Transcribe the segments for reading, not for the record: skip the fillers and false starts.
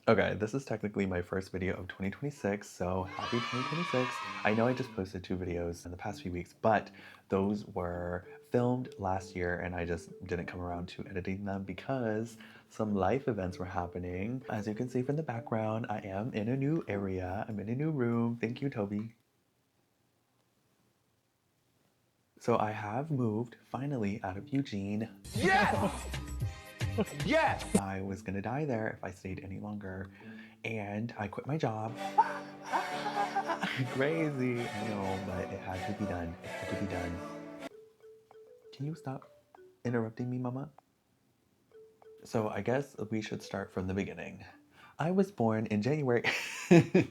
Okay, this is technically my first video of 2026, so happy 2026. I know I just posted 2 videos in the past few weeks, but those were filmed last year and I just didn't come around to editing them because some life events were happening. As you can see from the background, I am in a new area. I'm in a new room. Thank you, Toby. So I have moved finally out of Eugene. Yes! Yes! I was gonna die there if I stayed any longer, and I quit my job. Crazy, I know, but it had to be done. It had to be done. Can you stop interrupting me, Mama? So I guess we should start from the beginning. I was born in January.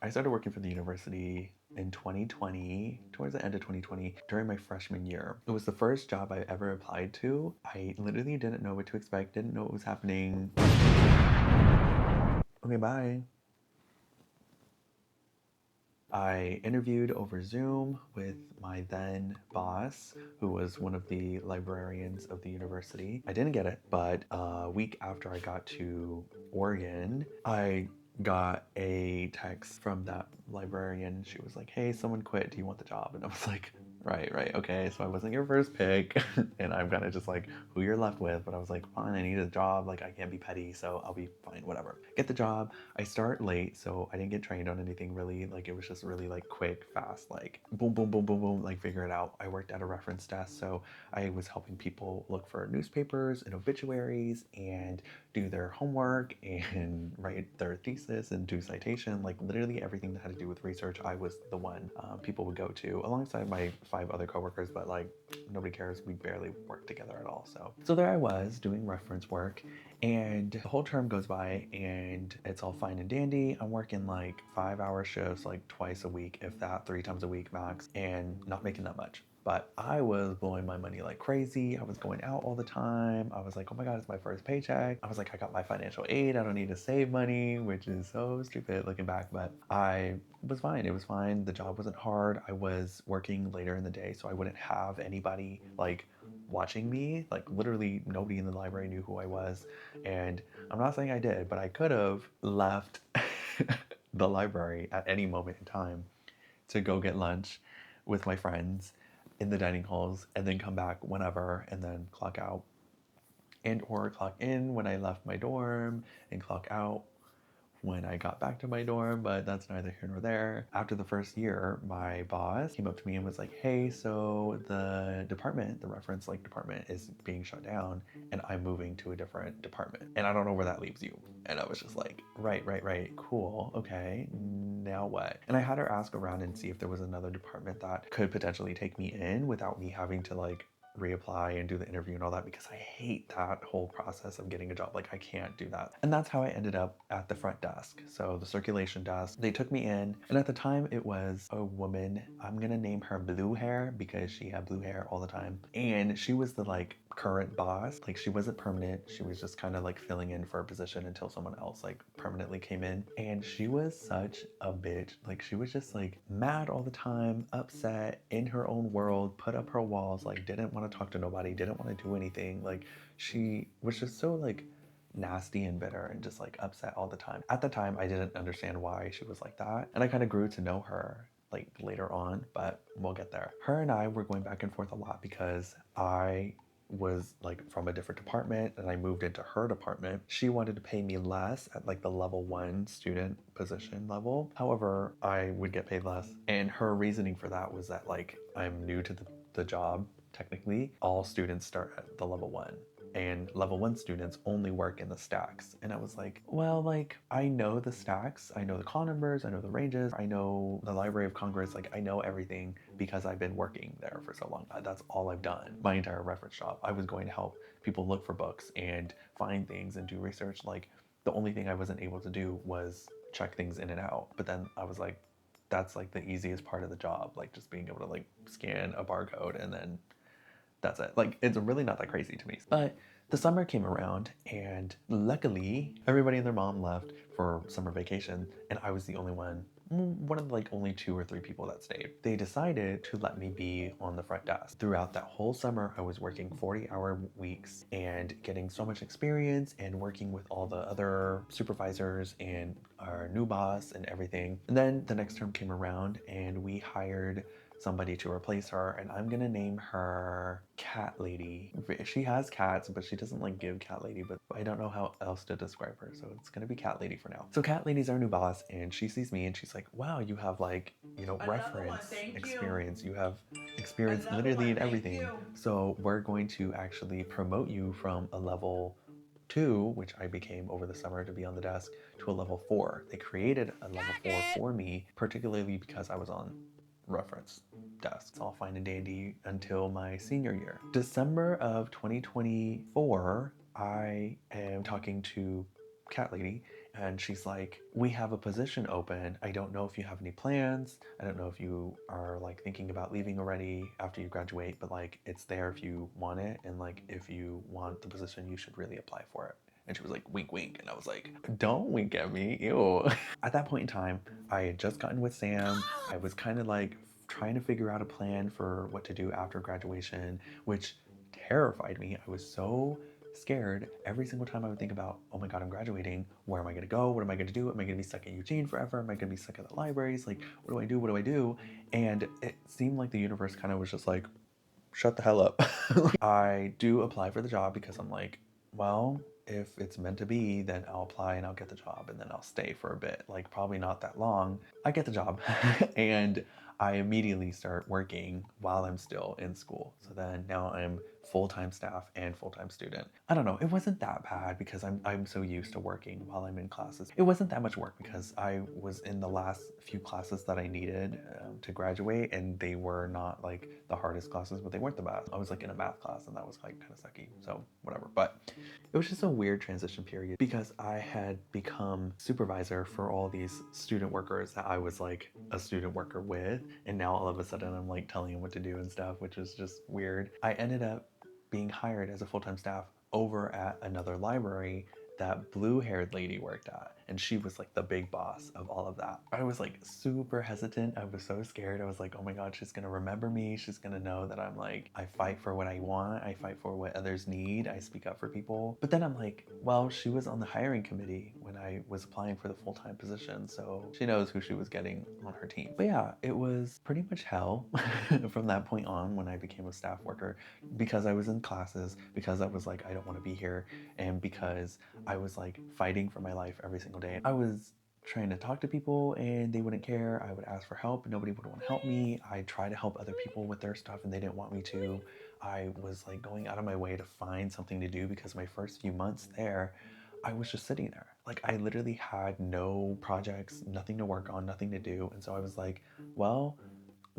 I started working for the university in 2020, towards the end of 2020, during my freshman year. It was the first job I ever applied to. I literally didn't know what to expect, didn't know what was happening. Okay, bye. I interviewed over Zoom with my then boss, who was one of the librarians of the university. I didn't get it, but a week after I got to Oregon, I got a text from that librarian. She was like, "Hey, someone quit. Do you want the job?" And I was like, right, okay. So I wasn't your first pick, and I'm kind of just like who you're left with. But I was like, fine, I need a job. Like, I can't be petty, so I'll be fine, whatever. Get the job. I start late, so I didn't get trained on anything really. Like, it was just really like quick, fast, like boom, boom, boom, boom, boom, like figure it out. I worked at a reference desk, so I was helping people look for newspapers and obituaries and do their homework and write their thesis and do citation. Like, literally everything that had to do with research, I was the one people would go to alongside my 5 other coworkers, but like nobody cares. We barely work together at all. So there I was doing reference work, and the whole term goes by and it's all fine and dandy. I'm working like 5-hour shifts, like twice a week, if that, 3 times a week max, and not making that much. But I was blowing my money like crazy. I was going out all the time. I was like, oh my God, it's my first paycheck. I was like, I got my financial aid. I don't need to save money, which is so stupid looking back. But I was fine. It was fine. The job wasn't hard. I was working later in the day, so I wouldn't have anybody like watching me. Like, literally nobody in the library knew who I was. And I'm not saying I did, but I could have left the library at any moment in time to go get lunch with my friends in the dining halls and then come back whenever and then clock out, and or clock in when I left my dorm and clock out when I got back to my dorm, but that's neither here nor there. After the first year, my boss came up to me and was like, hey, so the department, the reference like department, is being shut down and I'm moving to a different department. And I don't know where that leaves you. And I was just like, right, cool, okay, now what? And I had her ask around and see if there was another department that could potentially take me in without me having to like reapply and do the interview and all that, because I hate that whole process of getting a job. Like, I can't do that. And that's how I ended up at the front desk. So the circulation desk, they took me in, and at the time it was a woman. I'm gonna name her Blue Hair because she had blue hair all the time. And she was the like current boss. Like, she wasn't permanent. She was just kind of like filling in for a position until someone else like permanently came in. And she was such a bitch. Like, she was just like mad all the time, upset, in her own world, put up her walls, like didn't want to talk to nobody, didn't want to do anything. Like, she was just so like nasty and bitter and just like upset all the time. At the time, I didn't understand why she was like that. And I kind of grew to know her like later on, but we'll get there. Her and I were going back and forth a lot because I was like from a different department and I moved into her department. She wanted to pay me less at like the level 1 student position level. However, I would get paid less. And her reasoning for that was that like I'm new to the job. Technically, all students start at the level 1, and level 1 students only work in the stacks. And I was like, well, like, I know the stacks, I know the call numbers, I know the ranges, I know the Library of Congress, like, I know everything because I've been working there for so long. That's all I've done my entire reference job. I was going to help people look for books and find things and do research. Like, the only thing I wasn't able to do was check things in and out. But then I was like, that's like the easiest part of the job, like just being able to like scan a barcode and then that's it. Like, it's really not that crazy to me. But the summer came around, and luckily, everybody and their mom left for summer vacation, and I was the only one one of the like only 2 or 3 people that stayed. They decided to let me be on the front desk. Throughout that whole summer, I was working 40-hour weeks and getting so much experience and working with all the other supervisors and our new boss and everything. And then the next term came around and we hired somebody to replace her, and I'm gonna name her Cat Lady. She has cats, but she doesn't like give Cat Lady, but I don't know how else to describe her, so it's gonna be Cat Lady for now. So Cat Lady's our new boss, and she sees me and she's like, wow, you have like, reference experience. You have experience literally in everything. So we're going to actually promote you from a level 2, which I became over the summer to be on the desk, to a level 4. They created a level 4 for me, particularly because I was on reference desk. It's all fine and dandy until my senior year. December of 2024, I am talking to Cat Lady, and she's like, we have a position open. I don't know if you have any plans. I don't know if you are like thinking about leaving already after you graduate, but like it's there if you want it, and like if you want the position, you should really apply for it. And she was like, wink, wink. And I was like, don't wink at me. Ew. At that point in time, I had just gotten with Sam. I was kind of like trying to figure out a plan for what to do after graduation, which terrified me. I was so scared every single time I would think about, oh my God, I'm graduating. Where am I going to go? What am I going to do? Am I going to be stuck in Eugene forever? Am I going to be stuck at the libraries? Like, what do I do? What do I do? And it seemed like the universe kind of was just like, shut the hell up. I do apply for the job because I'm like, well, if it's meant to be, then I'll apply and I'll get the job and then I'll stay for a bit, like probably not that long. I get the job and I immediately start working while I'm still in school. So then now I'm full-time staff and full-time student. I don't know, it wasn't that bad because I'm so used to working while I'm in classes. It wasn't that much work because I was in the last few classes that I needed to graduate, and they were not like the hardest classes, but they weren't the best. I was like in a math class and that was like kind of sucky, so whatever. But it was just a weird transition period because I had become supervisor for all these student workers that I was like a student worker with, and now all of a sudden I'm like telling them what to do and stuff, which was just weird. I ended up being hired as a full-time staff over at another library that blue-haired lady worked at, and she was like the big boss of all of that. I was like super hesitant. I was so scared. I was like, oh my God, she's gonna remember me. She's gonna know that I'm like, I fight for what I want. I fight for what others need. I speak up for people. But then I'm like, well, she was on the hiring committee when I was applying for the full-time position, so she knows who she was getting on her team. But yeah, it was pretty much hell from that point on when I became a staff worker, because I was in classes, because I was like, I don't want to be here, and because I was like fighting for my life every single day. I was trying to talk to people and they wouldn't care. I would ask for help and nobody would want to help me. I tried to help other people with their stuff and they didn't want me to. I was like going out of my way to find something to do because my first few months there, I was just sitting there. Like I literally had no projects, nothing to work on, nothing to do. And so I was like, well,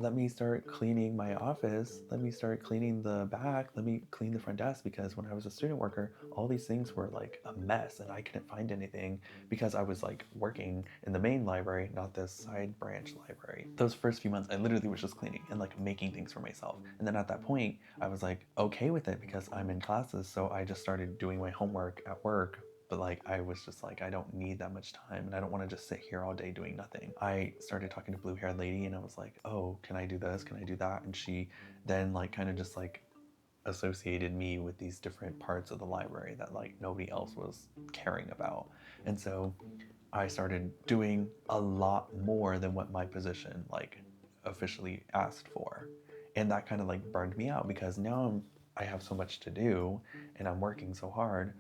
let me start cleaning my office. Let me start cleaning the back. Let me clean the front desk, because when I was a student worker, all these things were like a mess and I couldn't find anything because I was like working in the main library, not this side branch library. Those first few months, I literally was just cleaning and like making things for myself. And then at that point, I was like okay with it because I'm in classes. So I just started doing my homework at work, but like I was just like, I don't need that much time and I don't want to just sit here all day doing nothing. I started talking to blue haired lady and I was like, oh, can I do this, can I do that? And she then like kind of just like associated me with these different parts of the library that like nobody else was caring about. And so I started doing a lot more than what my position like officially asked for. And that kind of like burned me out because now I have so much to do and I'm working so hard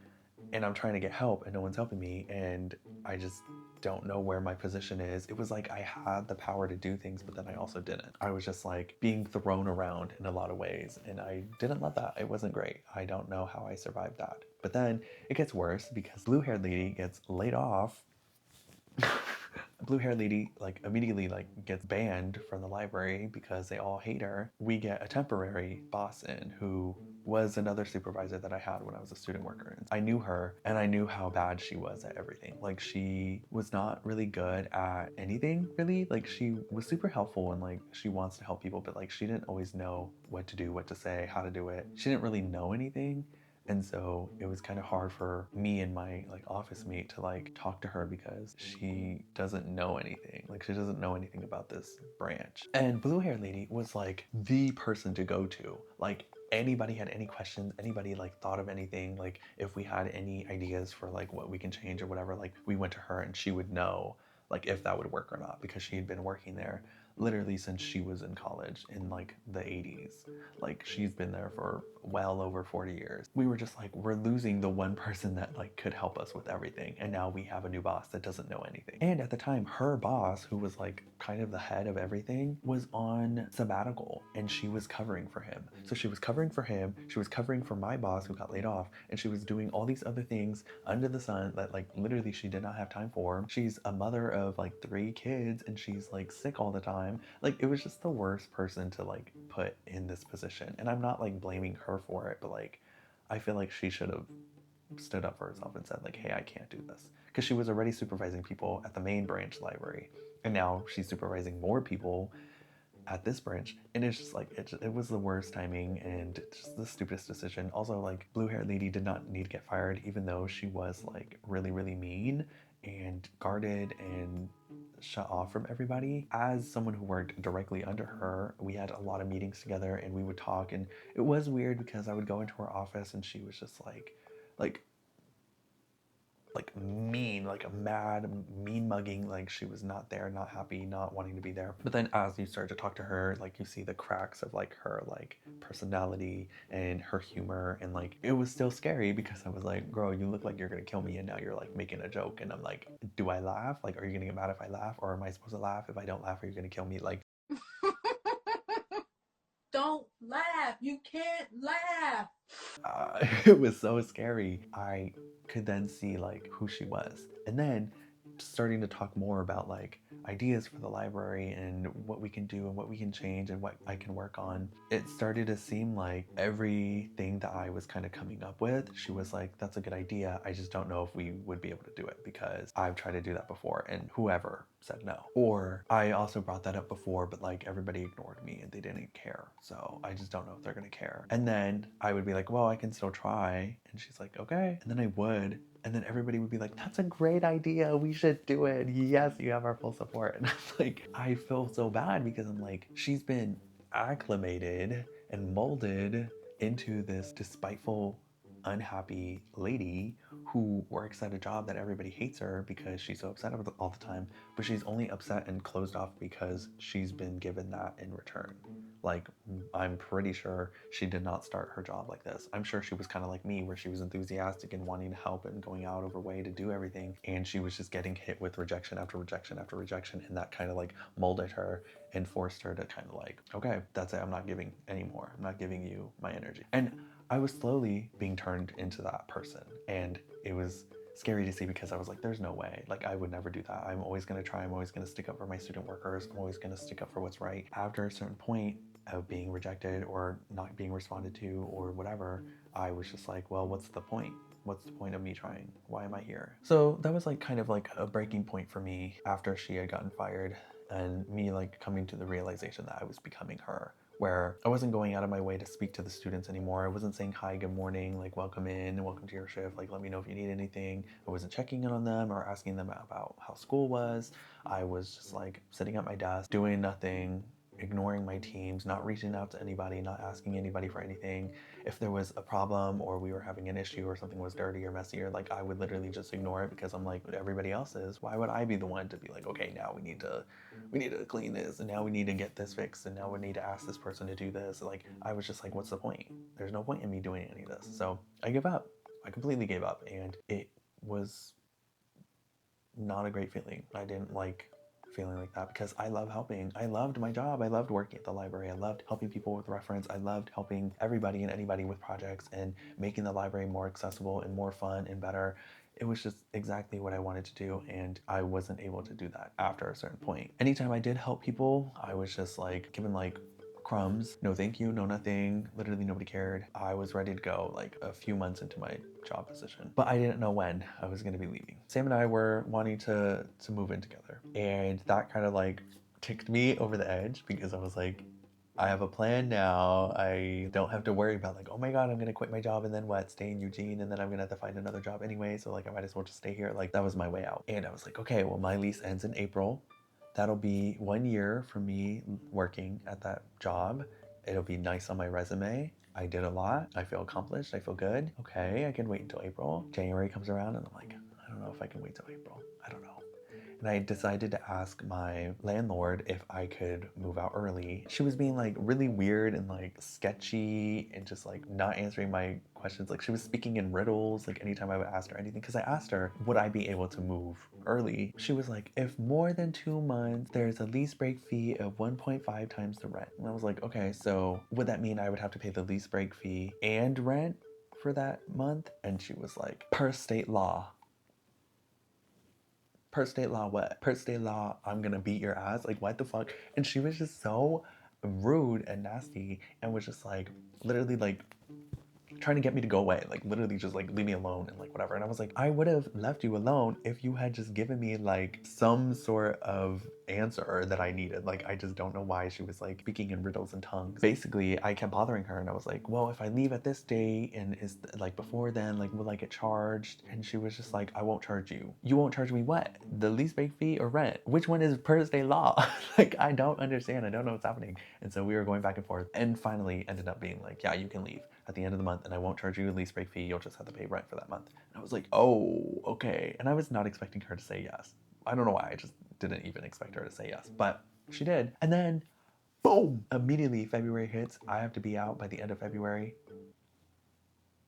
and I'm trying to get help and no one's helping me, and I just don't know where my position is. It was like I had the power to do things, but then I also didn't. I was just like being thrown around in a lot of ways, and I didn't love that. It wasn't great. I don't know how I survived that. But then it gets worse because blue haired lady gets laid off. Blue haired lady like immediately like gets banned from the library because they all hate her. We get a temporary boss in who was another supervisor that I had when I was a student worker. I knew her and I knew how bad she was at everything. Like she was not really good at anything really. Like she was super helpful and like she wants to help people, but like she didn't always know what to do, what to say, how to do it. She didn't really know anything. And so it was kind of hard for me and my like office mate to like talk to her because she doesn't know anything. Like she doesn't know anything about this branch. And blue hair lady was like the person to go to. Like anybody had any questions, anybody like thought of anything, like if we had any ideas for like what we can change or whatever, like we went to her and she would know like if that would work or not because she had been working there literally since she was in college in like the 80s. Like she's been there for well over 40 years. We were just like, we're losing the one person that like could help us with everything. And now we have a new boss that doesn't know anything. And at the time, her boss, who was like kind of the head of everything, was on sabbatical and she was covering for him. So she was covering for him, she was covering for my boss who got laid off, and she was doing all these other things under the sun that like literally she did not have time for. She's a mother of like 3 kids and she's like sick all the time. Like it was just the worst person to like put in this position. And I'm not like blaming her for it, but like I feel like she should have stood up for herself and said like, hey, I can't do this, because she was already supervising people at the main branch library and now she's supervising more people at this branch. And it's just like it was the worst timing and just the stupidest decision. Also, like blue haired lady did not need to get fired, even though she was like really really mean and guarded and shut off from everybody. As someone who worked directly under her, we had a lot of meetings together and we would talk, and it was weird because I would go into her office and she was just like like mean, like a mad, mean mugging, like she was not there, not happy, not wanting to be there. But then as you start to talk to her, like you see the cracks of like her like personality and her humor, and like it was still scary because I was like, girl, you look like you're gonna kill me, and now you're like making a joke, and I'm like, do I laugh? Like, are you gonna get mad if I laugh, or am I supposed to laugh? If I don't laugh, are you gonna kill me? Like, Don't laugh. You can't laugh. it was so scary. I could then see like who she was, and then starting to talk more about like ideas for the library and what we can do and what we can change and what I can work on. It started to seem like everything that I was kind of coming up with, she was like, that's a good idea, I just don't know if we would be able to do it because I've tried to do that before and whoever said no. Or I also brought that up before, but like everybody ignored me and they didn't care. So I just don't know if they're gonna care. And then I would be like, well, I can still try. And she's like, okay. And then I would. And then everybody would be like, that's a great idea. We should do it. Yes, you have our full support. And I'm like, I feel so bad because I'm like, she's been acclimated and molded into this despiteful, unhappy lady who works at a job that everybody hates her because she's so upset all the time, but she's only upset and closed off because she's been given that in return. Like, I'm pretty sure she did not start her job like this. I'm sure she was kind of like me, where she was enthusiastic and wanting to help and going out of her way to do everything. And she was just getting hit with rejection after rejection after rejection. And that kind of like molded her and forced her to kind of like, okay, that's it. I'm not giving anymore. I'm not giving you my energy. And I was slowly being turned into that person. And it was scary to see because I was like, there's no way. Like, I would never do that. I'm always going to try. I'm always going to stick up for my student workers. I'm always going to stick up for what's right. After a certain point of being rejected or not being responded to or whatever, I was just like, well, what's the point? What's the point of me trying? Why am I here? So that was like kind of like a breaking point for me after she had gotten fired and me like coming to the realization that I was becoming her, where I wasn't going out of my way to speak to the students anymore. I wasn't saying hi, good morning, like welcome in, welcome to your shift, like let me know if you need anything. I wasn't checking in on them or asking them about how school was. I was just like sitting at my desk, doing nothing, ignoring my teams, not reaching out to anybody, not asking anybody for anything. If there was a problem or we were having an issue or something was dirty or messy, or like I would literally just ignore it because I'm like, everybody else is. Why would I be the one to be like, okay, now we need to clean this, and now we need to get this fixed, and now we need to ask this person to do this. Like, I was just like, what's the point? There's no point in me doing any of this. So I give up. I completely gave up, and it was not a great feeling. I didn't like feeling like that because I love helping. I loved my job. I loved working at the library. I loved helping people with reference. I loved helping everybody and anybody with projects and making the library more accessible and more fun and better. It was just exactly what I wanted to do, and I wasn't able to do that after a certain point. Anytime I did help people, I was just like given like crumbs. No thank you, no nothing. Literally nobody cared. I was ready to go like a few months into my job position, but I didn't know when I was going to be leaving. Sam and I were wanting to move in together, and that kind of like ticked me over the edge because I was like, I have a plan now. I don't have to worry about like, oh my God, I'm gonna quit my job and then what? Stay in Eugene and then I'm gonna have to find another job anyway. So like I might as well just stay here. Like that was my way out. And I was like, okay, well my lease ends in April. That'll be 1 year for me working at that job. It'll be nice on my resume. I did a lot. I feel accomplished. I feel good. Okay, I can wait until April. January comes around and I'm like, I don't know if I can wait till April. I don't know. And I decided to ask my landlord if I could move out early. She was being like really weird and like sketchy and just like not answering my questions. Like she was speaking in riddles like anytime I would ask her anything. Because I asked her, would I be able to move early? She was like, if more than 2 months, there's a lease break fee of 1.5 times the rent. And I was like, okay, so would that mean I would have to pay the lease break fee and rent for that month? And she was like, per state law, per state law what? Per state law, I'm gonna beat your ass. Like what the fuck? And she was just so rude and nasty and was just like literally like trying to get me to go away, like literally just like leave me alone and like whatever. And I was like, I would have left you alone if you had just given me like some sort of answer that I needed. Like I just don't know why she was like speaking in riddles and tongues. Basically, I kept bothering her and I was like, well, if I leave at this date and is like before then, like will I get charged? And she was just like, I won't charge you. You won't charge me what? The lease break fee or rent? Which one is per state law? Like I don't understand. I don't know what's happening. And so we were going back and forth and finally ended up being like, yeah, you can leave at the end of the month and I won't charge you a lease break fee. You'll just have to pay rent for that month. And I was like, oh, okay. And I was not expecting her to say yes. I don't know why. I just didn't even expect her to say yes, but she did. And then, boom, immediately February hits. I have to be out by the end of February.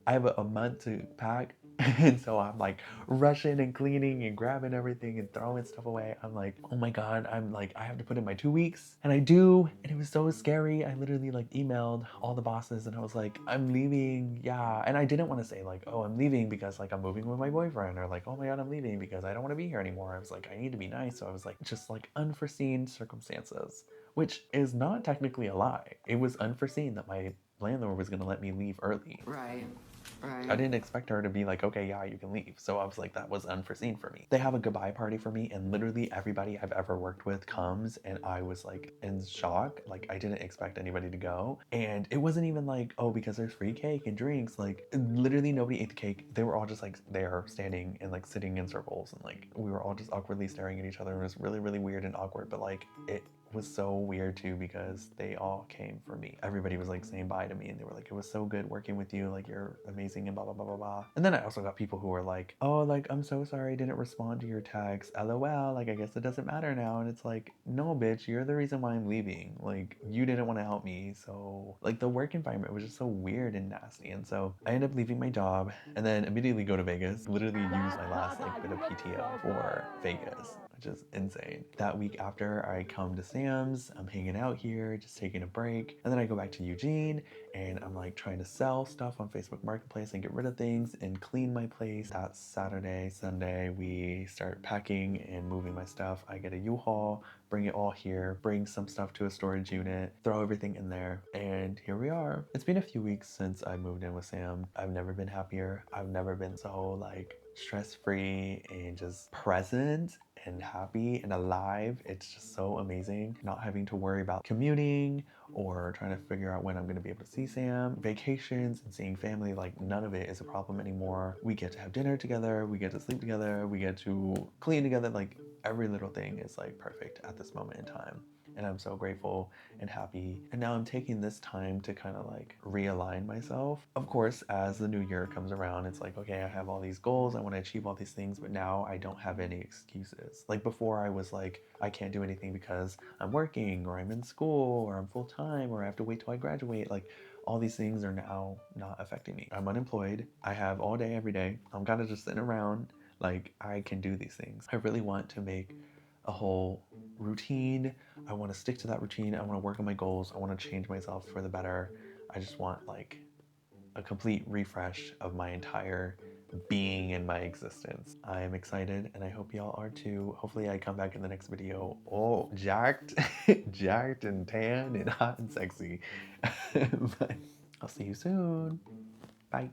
I have a month to pack. And so I'm like rushing and cleaning and grabbing everything and throwing stuff away. I'm like, oh my God, I'm like, I have to put in my 2 weeks. And I do. And it was so scary. I literally like emailed all the bosses and I was like, I'm leaving. Yeah. And I didn't want to say like, oh, I'm leaving because like I'm moving with my boyfriend or like, oh my God, I'm leaving because I don't want to be here anymore. I was like, I need to be nice. So I was like, just like unforeseen circumstances, which is not technically a lie. It was unforeseen that my landlord was going to let me leave early. Right. I didn't expect her to be like, okay, yeah, you can leave. So I was like, that was unforeseen for me. They have a goodbye party for me, and literally everybody I've ever worked with comes, and I was like in shock. Like, I didn't expect anybody to go. And it wasn't even like, oh, because there's free cake and drinks. Like, literally nobody ate the cake. They were all just like there standing and like sitting in circles, and like we were all just awkwardly staring at each other. It was really, really weird and awkward, but like it was so weird too because they all came for me. Everybody was like saying bye to me and they were like, it was so good working with you, like you're amazing and blah blah blah blah blah. And then I also got people who were like, oh, like I'm so sorry I didn't respond to your text, lol, like I guess it doesn't matter now. And it's like, no bitch, you're the reason why I'm leaving. Like you didn't want to help me. So like the work environment was just so weird and nasty. And so I ended up leaving my job and then immediately go to Vegas, literally use my last like bit of PTO for Vegas, which is insane. That week after, I come to Sam's, I'm hanging out here, just taking a break, and then I go back to Eugene, and I'm like trying to sell stuff on Facebook Marketplace and get rid of things and clean my place. That Saturday, Sunday, we start packing and moving my stuff. I get a U-Haul, bring it all here, bring some stuff to a storage unit, throw everything in there, and here we are. It's been a few weeks since I moved in with Sam. I've never been happier. I've never been so like stress-free and just present and happy and alive. It's just so amazing not having to worry about commuting or trying to figure out when I'm going to be able to see Sam. Vacations and seeing family, like none of it is a problem anymore. We get to have dinner together, we get to sleep together, we get to clean together. Like every little thing is like perfect at this moment in time. And I'm so grateful and happy. And now I'm taking this time to kind of like realign myself. Of course, as the new year comes around, it's like, okay, I have all these goals, I want to achieve all these things, but now I don't have any excuses. Like before, I was like, I can't do anything because I'm working or I'm in school or I'm full time or I have to wait till I graduate. Like all these things are now not affecting me. I'm unemployed. I have all day, every day. I'm kind of just sitting around. Like I can do these things. I really want to make a whole routine. I want to stick to that routine. I want to work on my goals. I want to change myself for the better. I just want like a complete refresh of my entire being in my existence. I am excited and I hope y'all are too. Hopefully I come back in the next video all jacked, jacked and tan and hot and sexy. But I'll see you soon. Bye.